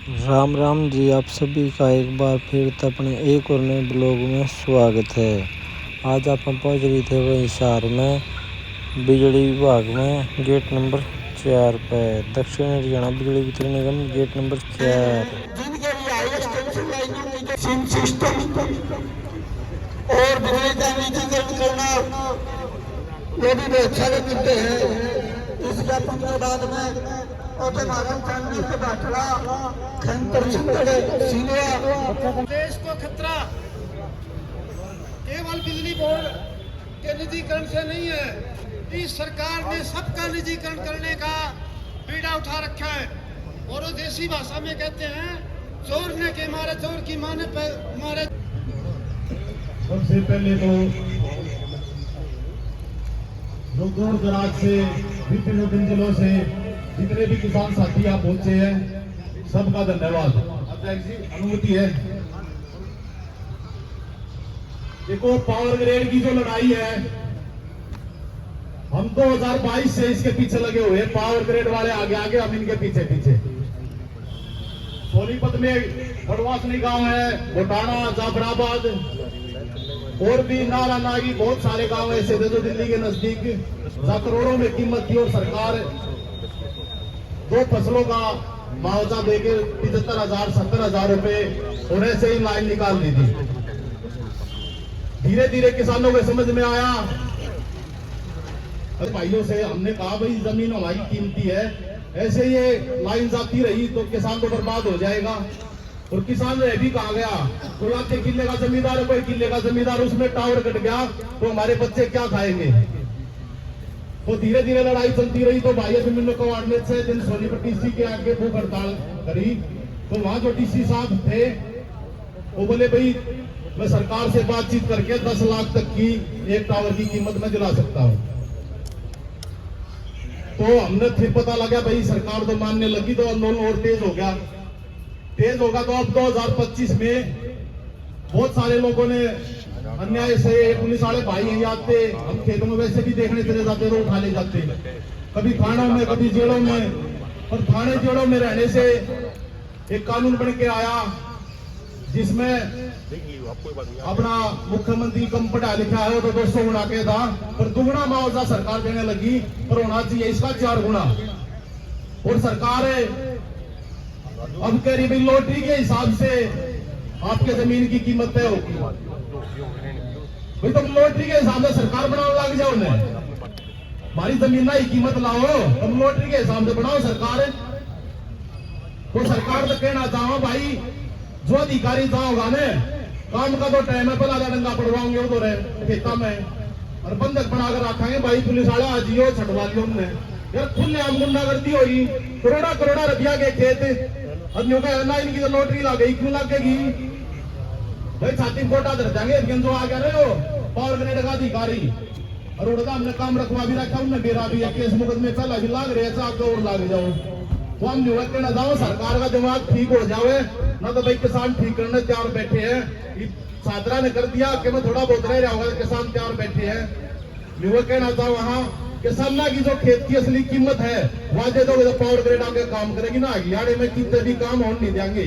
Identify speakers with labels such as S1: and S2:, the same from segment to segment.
S1: राम राम जी, आप सभी का एक बार फिर से अपने एक और नए ब्लॉग में स्वागत है। आज आप हम पहुँच रहे थे वहीं शहर में बिजली विभाग में गेट नंबर 4 पे दक्षिण हरियाणा बिजली वितरण निगम गेट नंबर 4।
S2: जिनके लिए हाईएस्ट लाइनों के सिम सिस्टम और बिजली का निजीकरण करना ये भी अच्छा करते हैं। इस ज्ञापन के बाद में के बाटला
S3: देश को खतरा केवल बिजली बोर्ड के निजीकरण से नहीं है। इस सरकार ने सबका निजीकरण करने का बीड़ा उठा रखा है और वो देसी भाषा में कहते हैं चोर ने के मारे चोर की माने मारे।
S4: सबसे पहले तो जो दूर दराज से विभिन्न अंचलों से जितने भी किसान साथी आप पहुंचे हैं सबका धन्यवाद। अध्यक्ष जी अनुमति है। देखो पावर ग्रेड की जो लड़ाई है हम 2022 से इसके पीछे लगे हुए हैं। पावर ग्रेड वाले आगे आगे हम इनके पीछे पीछे। सोनीपत में बड़वासनी गांव है, घोटाना, जाफराबाद और भी नारा नागी बहुत सारे गांव ऐसे थे जो दिल्ली के नजदीक करोड़ों में कीमत थी और सरकार 2 फसलों का मुआवजा देकर 75,000 70,000 रुपए और ऐसे ही लाइन निकाल दी थी। धीरे धीरे किसानों को समझ में आया। भाइयों से हमने कहा भाई जमीन हमारी कीमती है, ऐसे ये लाइन जाती रही तो किसान तो बर्बाद हो जाएगा। और किसान रह भी कहा गया, कोई आधे किले का जमींदार है, कोई किले का जमींदार, उसमें टावर कट गया तो हमारे बच्चे क्या खाएंगे। तो धीरे धीरे लड़ाई चलती रही। तो भाई अभिमन्यु कवाड़ ने 6 दिन सोनीपत डीसी के आगे भूख हड़ताल करी। तो वहां जो डीसी साहब थे वो बोले भाई मैं सरकार से बातचीत करके 10 लाख तक की एक टावर की कीमत में दिला सकता हूं। तो हमने फिर पता लगा भाई सरकार तो मानने लगी तो आंदोलन और तेज हो गया। तेज होगा तो अब 2025 में बहुत सारे लोगों ने अन्याय से पुलिस वाले भाई यही आते, हम खेतों में वैसे भी देखने चले जाते तो उठा ले जाते, कभी थानों में कभी जेलों में। और थाने जेलों में रहने से एक कानून बन के आया जिसमें अपना मुख्यमंत्री कम पढ़ा लिखा है तो 200 गुना के था, पर दुगना मुआवजा सरकार देने लगी, पर होना चाहिए इसका 4 गुना। और सरकार अब कह रही भाई लॉटरी के हिसाब से आपके जमीन की कीमत तय होगी। भाई तुम लॉटरी के हिसाब से सरकार बनाने लग जाओ, हमारी जमीन की कीमत लाओ, तुम लॉटरी के हिसाब से बनाओ सरकार। तो सरकार तो कहना चाहो भाई जो अधिकारी जाओगा ने काम का तो टाइम है, पहला डंगा पड़वाओगे वो तो रहे खेता में और बंधक बनाकर रखेंगे भाई पुलिस वाला आजियो छटवा लियो हमने। यार खुले आम गुंडागर्दी होगी, करोड़ा करोड़ा रुपया के खेत आदमियों का ना इनकी तो लॉटरी लग गई, क्यों लगेगी भाई। छाती फोटा धर देंगे जो आ गया रहे हो पावर ग्रेड का अधिकारी और उड़दा हमने काम रखवा भी रखा, उनने बेरा भी केस मुकदमे पहला भी लाग रहे चाक और लाग जाओ। तो हम जो कहना चाहो सरकार का दिमाग ठीक हो जावे ना, तो भाई किसान ठीक करने तैयार बैठे हैं। छात्रा ने कर दिया कि मैं थोड़ा बहुत रह रहा होगा, किसान तैयार बैठे हैं। मैं वो कहना चाहूँ वहां किसाना की जो खेत की असली कीमत है वहां दे दोगे तो पावर ग्रेड आगे काम करेगी ना, अगियाड़े में कितने भी काम होने नहीं देंगे।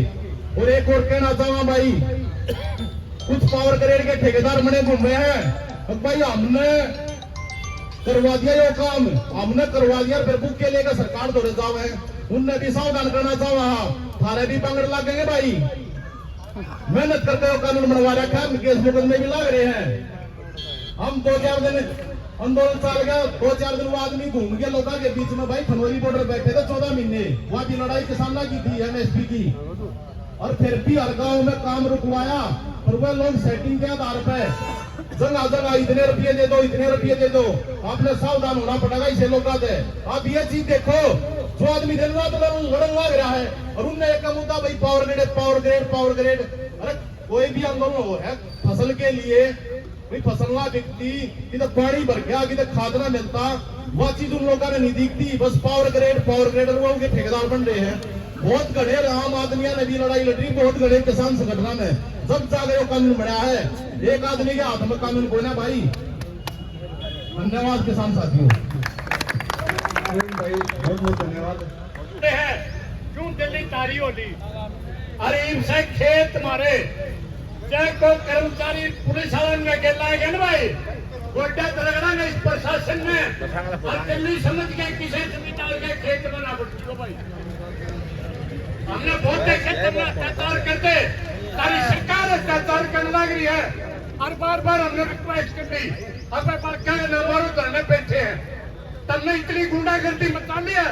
S4: और एक और कहना चाहूंगा भाई कुछ पावर ग्रेड के ठेकेदार बने घूम रहे हैं, भाई हमने करवा दिया ये काम, हमने करवा दिया फिर बुक के लेकर सरकार दौड़े जाओ है, उनने भी सावधान करना चाहो थारे भी पंगड़ लगेंगे भाई। मेहनत करते हो कानून बनवा रखा है, केस मुकदमे भी लग रहे हैं। हम 2-4 दिन आंदोलन चल गया, 2-4 दिन आदमी घूम गया लोगों के बीच में भाई। खनौरी बॉर्डर बैठे थे 14 महीने, वहां की लड़ाई किसानों की थी एमएसपी की, और फिर भी हर गांव में काम रुकवाया। और वह लोग सेटिंग के आधार पर जगह जगह इतने रुपये दे दो, इतने रुपये दे दो। आपने सावधान होना पड़ेगा इसे लोग आते। आप ये चीज देखो जो आदमी दिन रात लड़न लग रहा है और उनने एक मुद्दा भाई power grade power grade power grade. अरे कोई भी आंदोलन हो है फसल के लिए, फसल ना बिकती कि तो पानी भर गया कि तो खाद ना मिलता, वह चीज उन लोगों ने नहीं दिखती। बस पावर ग्रेड वो उनके ठेकेदार बन रहे हैं। बहुत घड़े आम आदमियों ने भी लड़ाई लड़ी, बहुत घड़े किसान संगठन है, जब जाके कानून बनाया है। एक आदमी के हाथ में कानून कोई ना भाई। धन्यवाद किसान साथियों।
S5: भाई बहुत बहुत धन्यवाद।
S3: क्यों दिल्ली तारी होली अरे इनसे खेत मारे चाहे को कर्मचारी पुलिस वाले में गेला है ना भाई गोड्डा तरगड़ा में इस प्रशासन ने और दिल्ली समझ के किसी जमींदार के खेत में ना बढ़ती हो भाई। हमने बहुत देखे तुमने अत्याचार करते सारी सरकार अत्याचार करने लग रही है और बार बार हमने रिक्वेस्ट कर दी हमें बाकी नंबरों धरने बैठे हैं तब इतनी गुंडागर्दी मचा ली है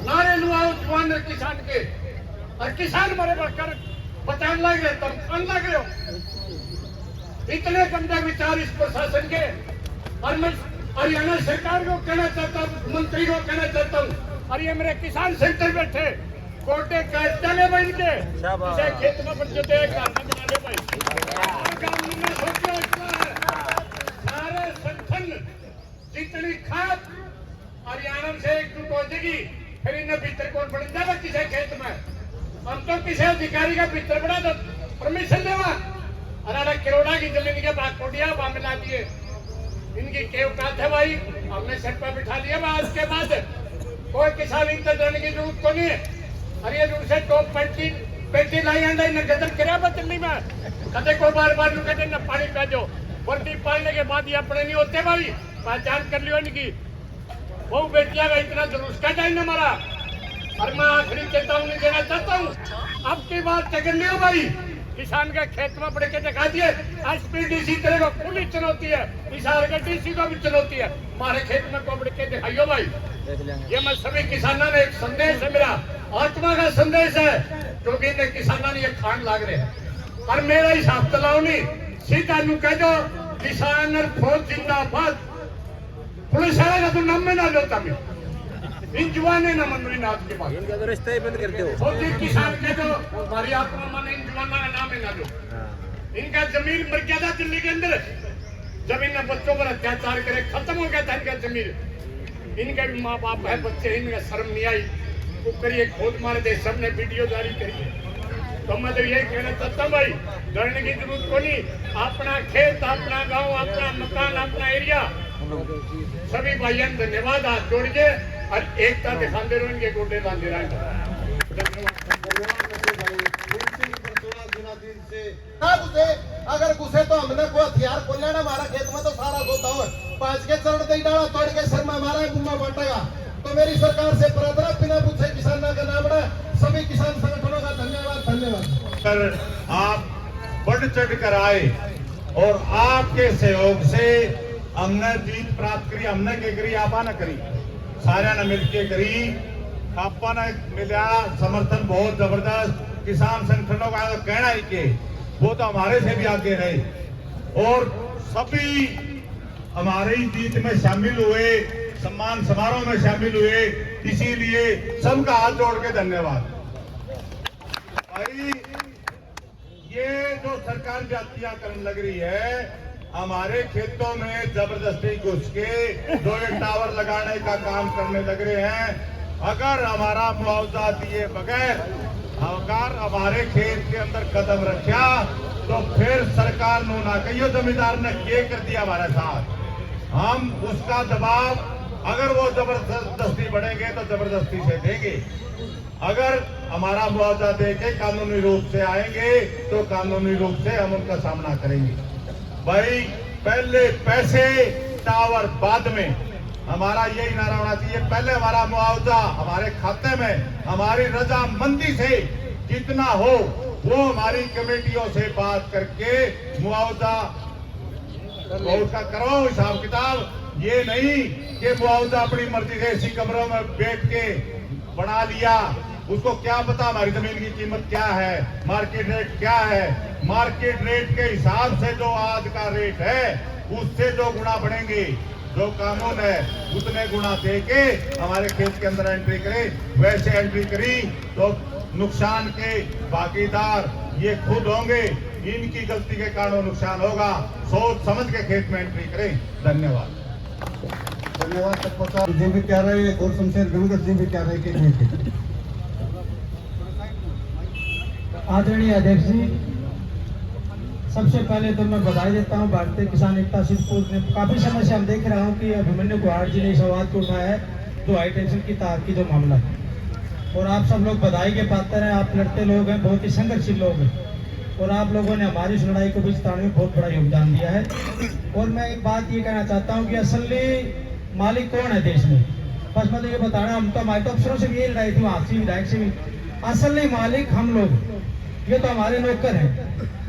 S3: नारे लुआओ जवान किसान के और किसान मरे बढ़कर बचाने लग रहे तब खान लग रहे हो इतने गंदे विचार इस प्रशासन के। और मैं हरियाणा सरकार को कहना चाहता हूँ मंत्री को कहना चाहता हूँ और ये मेरे किसान सेंटर बैठे कोटे चले भाई इनके इसे खेत में बच्चे थे घर में बना ले भाई में सोचो इतना है सारे संगठन जितनी खाद हरियाणा से एकजुट हो जाएगी फिर इन्हें भीतर कौन पड़ जाएगा किसी खेत में हम तो किसी अधिकारी का भीतर बड़ा तो परमिशन देवा अरे करोड़ा की जमीन के बाद कोटिया मिला दिए इनकी क्या औकात है भाई हमने सर पर बिठा दिया आज के बाद कोई किसान इंतजार करने की जरूरत को नहीं है। अरे ये से टॉप पेटी लाई अंडा इन गदर करा दिल्ली में कदे को बार बार कहते न पानी पै जाओ वर्दी पालने के बाद ये अपने नहीं होते भाई पहचान कर लियो इनकी बहु बेटिया का इतना जुलूस का टाइम हमारा और मैं आखिरी चेतावनी देना चाहता हूँ अब की बात चकर लियो भाई किसान के खेत में पड़ के दिखा दिए एसपीडीसी तरह को खुली चुनौती है किसान के डीसी को भी चुनौती है हमारे खेत में को पड़ के दिखाइयो भाई। ये मैं सभी किसानों ने एक संदेश है मेरा आत्मा का संदेश है क्योंकि इन्हें किसानों ने ये खान लाग रहे हैं और मेरा हिसाब चलाओ नहीं सीधा नू कह दो किसान और फौज जिंदाबाद पुलिस वाले का तो नाम में ना लो तभी इन जवाने न मंत्री नाथ के पास
S1: इनका तो रिश्ता ही बंद कर दो
S3: फौजी किसान के तो हमारी आत्मा मन इन जवानों का नाम है ना लो इनका जमीन मर्यादा दिल्ली के अंदर जब इन बच्चों पर अत्याचार करे खत्म हो गया था इनका जमीन इनके भी माँ बाप है बच्चे इनका शर्म नहीं आई वो करिए खोद मार दे सबने वीडियो जारी करी तो मैं तो यही कहना चाहता हूँ भाई डरने की जरूरत को नहीं अपना खेत अपना गांव अपना मकान अपना एरिया सभी भाइयों धन्यवाद हाथ जोड़ के और एकता दिखाते रहो इनके गोटे बांधे
S5: अगर घुसे तो हमने कोई हथियार खोल लेना हमारा खेत में तो सारा सोता हुआ 5 के चरण दे डाला तोड़ के सर में हमारा गुम्मा बांटेगा तो मेरी सरकार से प्रार्थना बिना पूछे किसानों का नाम सभी किसान संगठनों का धन्यवाद
S4: कर आप बढ़ चढ़ कर आए और आपके सहयोग से हमने जीत प्राप्त करी हमने क्या करी आपा न करी सारे ने मिलके करी आपा ने मिला समर्थन बहुत जबरदस्त किसान संगठनों का तो कहना ही के वो तो हमारे से भी आगे रहे और सभी हमारे ही जीत में शामिल हुए सम्मान समारोह में शामिल हुए इसीलिए सबका हाथ जोड़ के धन्यवाद भाई। ये जो सरकार जातियां करने लग रही है हमारे खेतों में जबरदस्ती घुस के 2 टावर लगाने का काम करने लग रहे हैं। अगर हमारा मुआवजा दिए बगैर अगर हमारे खेत के अंदर कदम रखा तो फिर सरकार नो ना कहियो जमींदार ने ये कर दिया हमारे साथ हम उसका दबाव अगर वो जबरदस्ती बढ़ेंगे तो जबरदस्ती से देंगे अगर हमारा मुआवजा देके कानूनी रूप से आएंगे तो कानूनी रूप से हम उनका सामना करेंगे। भाई पहले पैसे टावर बाद में हमारा यही नारा होना चाहिए पहले हमारा मुआवजा हमारे खाते में हमारी रजामंदी से जितना हो वो हमारी कमेटियों से बात करके मुआवजा उसका करवाओ हिसाब किताब ये नहीं कि मुआवजा अपनी मर्जी से इसी कमरों में बैठ के बना लिया उसको क्या पता हमारी जमीन की कीमत क्या है मार्केट रेट क्या है मार्केट रेट के हिसाब से जो आज का रेट है उससे जो गुना बढ़ेंगे जो कानून है उतने गुना दे के हमारे खेत के अंदर एंट्री करे वैसे एंट्री करी तो नुकसान के भागीदार ये खुद होंगे इनकी गलती के कारण नुकसान होगा सोच समझ के खेत में एंट्री करें। धन्यवाद
S5: धन्यवाद जी भी कह रहे और शमशेर गंगत जी भी कह रहे कि
S6: आदरणीय अध्यक्ष जी सबसे पहले तो मैं बधाई देता हूं भारतीय किसान एकता शिवपुर ने काफी समय से हम देख रहा हूं कि अभिमन्यु गुहार जी ने इस आवाज को उठाया है जो हाई टेंशन की तार की जो मामला है और आप सब लोग बधाई के पात्र हैं। आप लड़ते लोग हैं, बहुत ही संघर्षशील लोग हैं और आप लोगों ने हमारी इस लड़ाई को भी जिताने में बहुत बड़ा योगदान दिया है। और मैं एक बात ये कहना चाहता हूँ कि असली मालिक कौन है देश में, बस मैं तो ये बताना, हम तो हमारे तो अफसरों से भी ये लड़ाई थी, वहाँ से विधायक से भी, असली मालिक हम लोग, ये तो हमारे नौकर हैं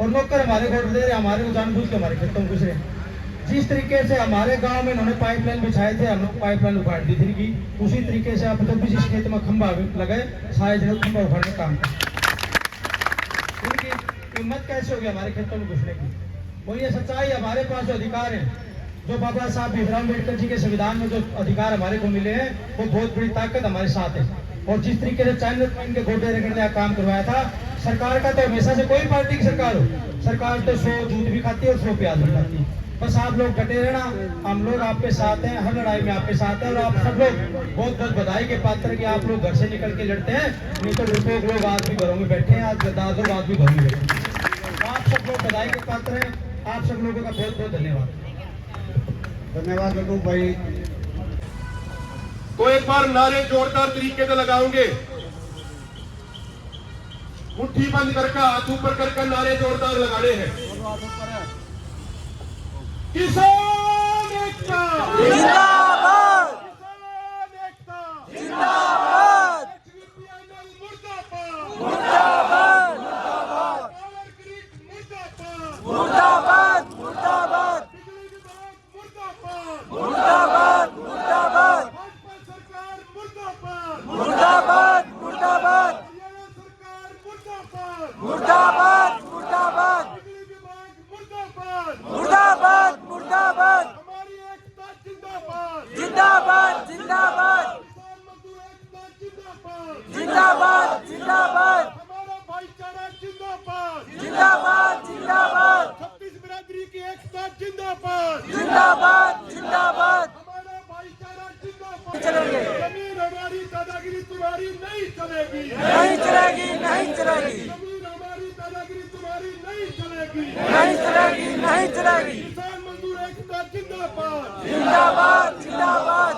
S6: और नौकर हमारे वोट दे रहे, हमारे को जानबूझ के हमारे खेतों में घुस रहे। जिस तरीके से हमारे गांव में इन्होंने पाइपलाइन बिछाए थे, हम लोग पाइपलाइन उखाड़ दी थी की, उसी तरीके से आप जब भी जिस खेत में खंभा लगे सारे जगह खंभा उखाड़ने का काम करें। उनकी हिम्मत कैसे होगी हमारे खेतों में घुसने की? वो ये सच्चाई, हमारे पास जो अधिकार है, जो बाबा साहब भीमराव अम्बेडकर जी के संविधान में जो अधिकार हमारे को मिले हैं, वो बहुत बड़ी ताकत हमारे साथ है। और जिस तरीके से चाइना में इनके गोटे रगड़ने का काम करवाया था, सरकार का तो हमेशा से कोई पार्टी की सरकार हो, सरकार तो 100 दूध भी खाती है और 100 प्याज भी खाती है। बस आप लोग डटे रहना, हम लोग आपके साथ हैं, हर लड़ाई में आपके साथ हैं। और आप सब लोग बहुत बहुत बधाई के पात्र कि आप लोग घर से निकल के लड़ते हैं, नहीं तो रुपये लोग आज भी घरों में बैठे हैं, आज गद्दार लोग आज भी घरों में बैठे हैं। आप सब लोग बधाई के पात्र हैं, आप सब लोगों का बहुत बहुत धन्यवाद।
S5: धन्यवाद लड्डू भाई।
S4: तो एक बार नारे जोरदार तरीके से लगाओगे, मुट्ठी बंद करके हाथ ऊपर करके नारे जोरदार लगाने हैं। किसान एकता
S1: जिंदाबाद,
S4: किसान एकता
S1: जिंदाबाद,
S4: HVPNL मुर्दाबाद
S1: मुर्दाबाद,
S4: पावर ग्रिड मुर्दाबाद
S1: मुर्दाबाद, मुर्दाबाद,
S4: बिजली विभाग मुर्दाबाद
S1: मुर्दाबाद, मुर्दाबाद,
S4: भाजपा सरकार मुर्दाबाद
S1: मुर्दाबाद, मुर्दाबाद,
S4: हरियाणा सरकार मुर्दाबाद
S1: मुर्दाबाद, मुर्दाबाद,
S4: बिजली विभाग मुर्दाबाद
S1: मुर्दाबाद, मुर्दाबाद,
S4: हमारी एकता जिंदाबाद
S1: जिंदाबाद, जिंदाबाद,
S4: किसान मजदूर एकता जिंदाबाद
S1: जिंदाबाद, जिंदाबाद,
S4: हमारा भाईचारा जिंदाबाद
S1: जिंदाबाद, जिंदाबाद,
S4: 36 बिरादरी की एकता जिंदाबाद
S1: जिंदाबाद, जिंदाबाद,
S4: हमारा भाईचारा जिंदाबाद
S1: चलेंगे।
S4: जमीन हमारी, दादागिरी तुम्हारी नहीं चलेगी,
S1: नहीं चलेगी, नहीं चलेगी,
S4: जमीन हमारी, दादागिरी तुम्हारी नहीं चलेगी।
S1: नहीं चलेगी, नहीं चलेगी,
S4: किसान मजदूर एकता जिंदाबाद
S1: जिंदाबाद, जिंदाबाद,